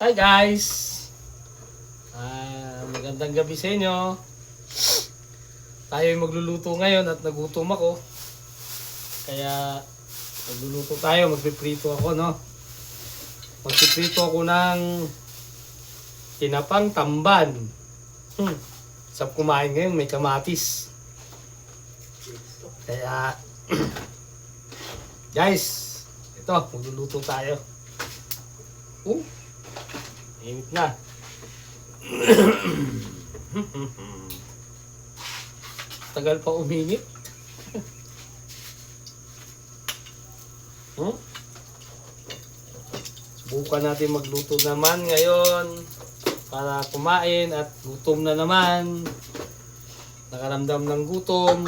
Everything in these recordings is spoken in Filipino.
Hi guys! Magandang gabi sa inyo. Tayo ay magluluto ngayon at nagutom ako. Kaya magluluto tayo, magpiprito ako, no? Magpiprito ako ng tinapang tamban. Sarap kumain ngayon, may kamatis. Kaya guys, ito, magluluto tayo. Init na. Tagal pa uminit. Subukan natin magluto naman ngayon para kumain at gutom na naman. Nakaramdam ng gutom.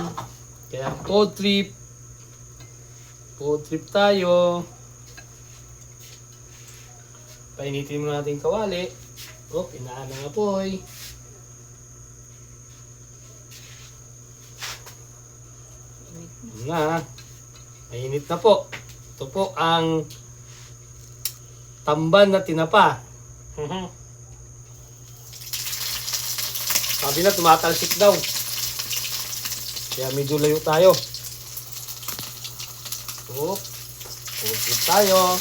Kaya food trip. Food trip tayo. Painitin mo natin kawali. Pinaan ng apoy. Na. Mainit na po. Ito po ang tamban na tinapa. Sabi na tumatalsik daw. Kaya medyo layo tayo. Pupit tayo.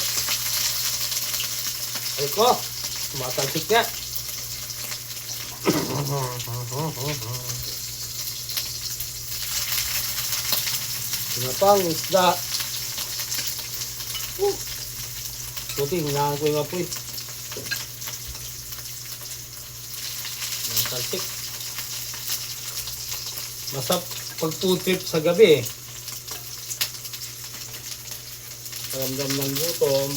Ay ko, tumatalsik nga. Tinapang isda. Buti, hinahan ko yung apoy. Tumatalsik. Masap pag food trip sa gabi. Paramdam ng gutom.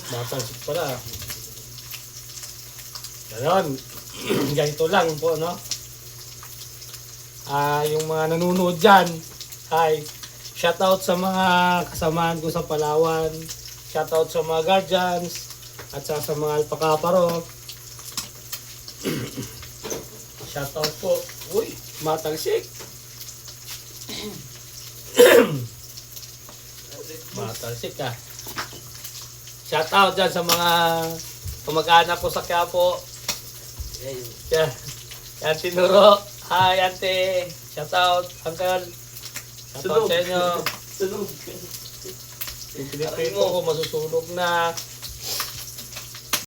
Matalsik pala. Ganon. Ganito lang po, no? Yung mga nanonood dyan, hi. Shoutout sa mga kasamahan ko sa Palawan. Shoutout sa mga guardians. At sa mga alpakaparo. Shoutout po. Uy, matalsik. Matalsik ka. Shoutout dyan sa mga kamag-anak ko sa Quiapo. Yan, Tinuro. Hi, ate. Shoutout, uncle. Shoutout sa inyo. Yung pinipito ko, masusunog na.